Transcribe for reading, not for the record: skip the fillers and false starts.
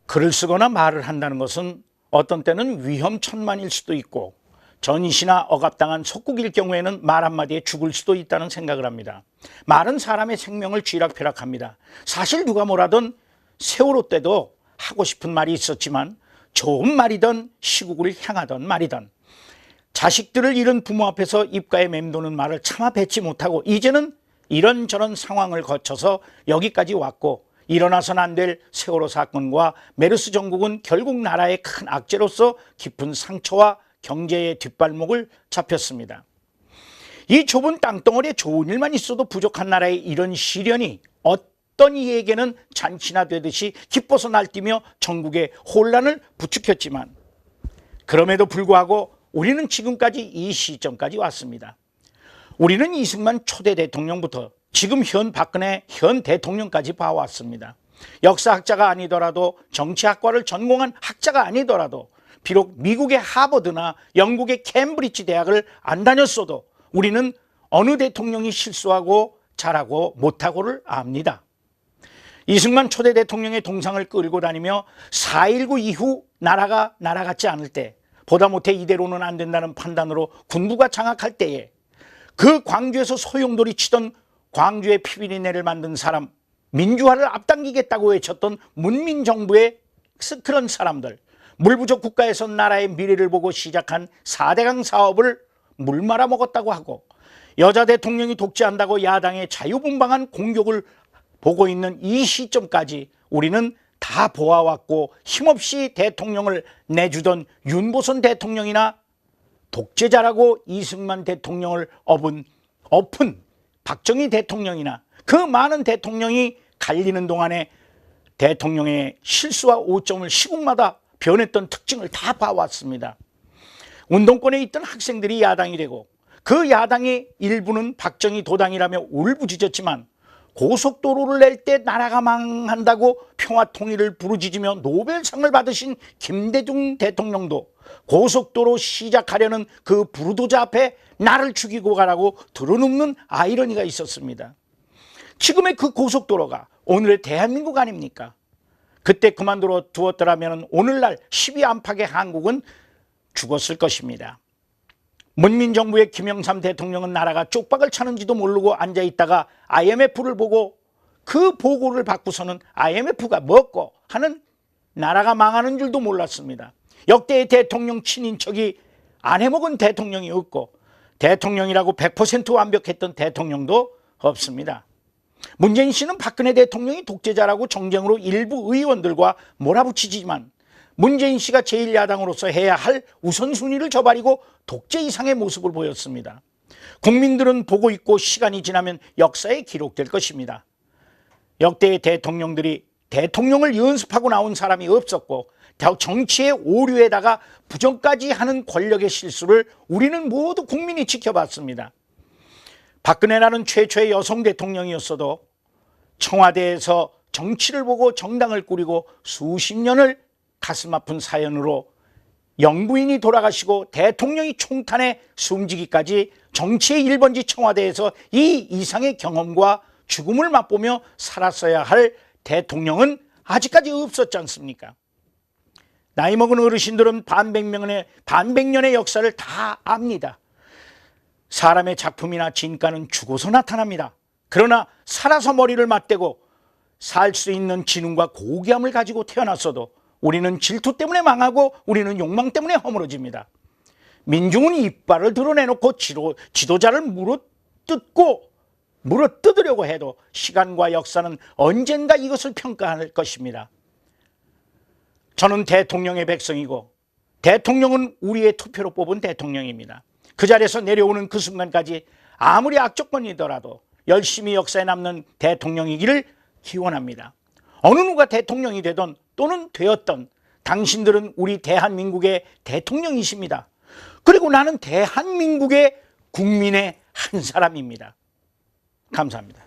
글을 쓰거나 말을 한다는 것은 어떤 때는 위험천만일 수도 있고 전시나 억압당한 속국일 경우에는 말 한마디에 죽을 수도 있다는 생각을 합니다. 말은 사람의 생명을 쥐락펴락합니다. 사실 누가 뭐라든 세월호 때도 하고 싶은 말이 있었지만 좋은 말이든 시국을 향하던 말이든 자식들을 잃은 부모 앞에서 입가에 맴도는 말을 차마 뱉지 못하고 이제는 이런저런 상황을 거쳐서 여기까지 왔고 일어나서는 안 될 세월호 사건과 메르스 전국은 결국 나라의 큰 악재로서 깊은 상처와 경제의 뒷발목을 잡혔습니다. 이 좁은 땅덩어리에 좋은 일만 있어도 부족한 나라의 이런 시련이 어떤 이에게는 잔치나 되듯이 기뻐서 날뛰며 전국의 혼란을 부추겼지만 그럼에도 불구하고 우리는 지금까지 이 시점까지 왔습니다. 우리는 이승만 초대 대통령부터 지금 현 박근혜 현 대통령까지 봐왔습니다. 역사학자가 아니더라도 정치학과를 전공한 학자가 아니더라도 비록 미국의 하버드나 영국의 캠브리지 대학을 안 다녔어도 우리는 어느 대통령이 실수하고 잘하고 못하고를 압니다. 이승만 초대 대통령의 동상을 끌고 다니며 4.19 이후 나라가 나라 같지 않을 때 보다 못해 이대로는 안 된다는 판단으로 군부가 장악할 때에 그 광주에서 소용돌이 치던 광주의 피비린내를 만든 사람, 민주화를 앞당기겠다고 외쳤던 문민정부의 그런 사람들, 물부족 국가에서 나라의 미래를 보고 시작한 4대강 사업을 물 말아 먹었다고 하고 여자 대통령이 독재한다고 야당의 자유분방한 공격을 보고 있는 이 시점까지 우리는 다 보아왔고 힘없이 대통령을 내주던 윤보선 대통령이나 독재자라고 이승만 대통령을 엎은 박정희 대통령이나 그 많은 대통령이 갈리는 동안에 대통령의 실수와 오점을 시국마다 변했던 특징을 다 봐왔습니다. 운동권에 있던 학생들이 야당이 되고 그 야당의 일부는 박정희 도당이라며 울부짖었지만 고속도로를 낼 때 나라가 망한다고 평화통일을 부르짖으며 노벨상을 받으신 김대중 대통령도 고속도로 시작하려는 그 부르도자 앞에 나를 죽이고 가라고 들어눕는 아이러니가 있었습니다. 지금의 그 고속도로가 오늘의 대한민국 아닙니까? 그때 그만두어 두었더라면 오늘날 12 안팎의 한국은 죽었을 것입니다. 문민정부의 김영삼 대통령은 나라가 쪽박을 차는지도 모르고 앉아있다가 IMF를 보고 그 보고를 받고서는 IMF가 뭐고 하는 나라가 망하는 줄도 몰랐습니다. 역대의 대통령 친인척이 안 해먹은 대통령이 없고 대통령이라고 100% 완벽했던 대통령도 없습니다. 문재인 씨는 박근혜 대통령이 독재자라고 정쟁으로 일부 의원들과 몰아붙이지만 문재인 씨가 제1야당으로서 해야 할 우선순위를 저버리고 독재 이상의 모습을 보였습니다. 국민들은 보고 있고 시간이 지나면 역사에 기록될 것입니다. 역대의 대통령들이 대통령을 연습하고 나온 사람이 없었고 정치의 오류에다가 부정까지 하는 권력의 실수를 우리는 모두 국민이 지켜봤습니다. 박근혜라는 최초의 여성 대통령이었어도 청와대에서 정치를 보고 정당을 꾸리고 수십 년을 가슴 아픈 사연으로 영부인이 돌아가시고 대통령이 총탄에 숨지기까지 정치의 1번지 청와대에서 이 이상의 경험과 죽음을 맛보며 살았어야 할 대통령은 아직까지 없었지 않습니까? 나이 먹은 어르신들은 반백년의 역사를 다 압니다. 사람의 작품이나 진가는 죽어서 나타납니다. 그러나 살아서 머리를 맞대고 살 수 있는 지능과 고귀함을 가지고 태어났어도 우리는 질투 때문에 망하고 우리는 욕망 때문에 허물어집니다. 민중은 이빨을 드러내놓고 지도자를 물어뜯으려고 해도 시간과 역사는 언젠가 이것을 평가할 것입니다. 저는 대통령의 백성이고 대통령은 우리의 투표로 뽑은 대통령입니다. 그 자리에서 내려오는 그 순간까지 아무리 악조건이더라도 열심히 역사에 남는 대통령이기를 기원합니다. 어느 누가 대통령이 되던 또는 되었던 당신들은 우리 대한민국의 대통령이십니다. 그리고 나는 대한민국의 국민의 한 사람입니다. 감사합니다.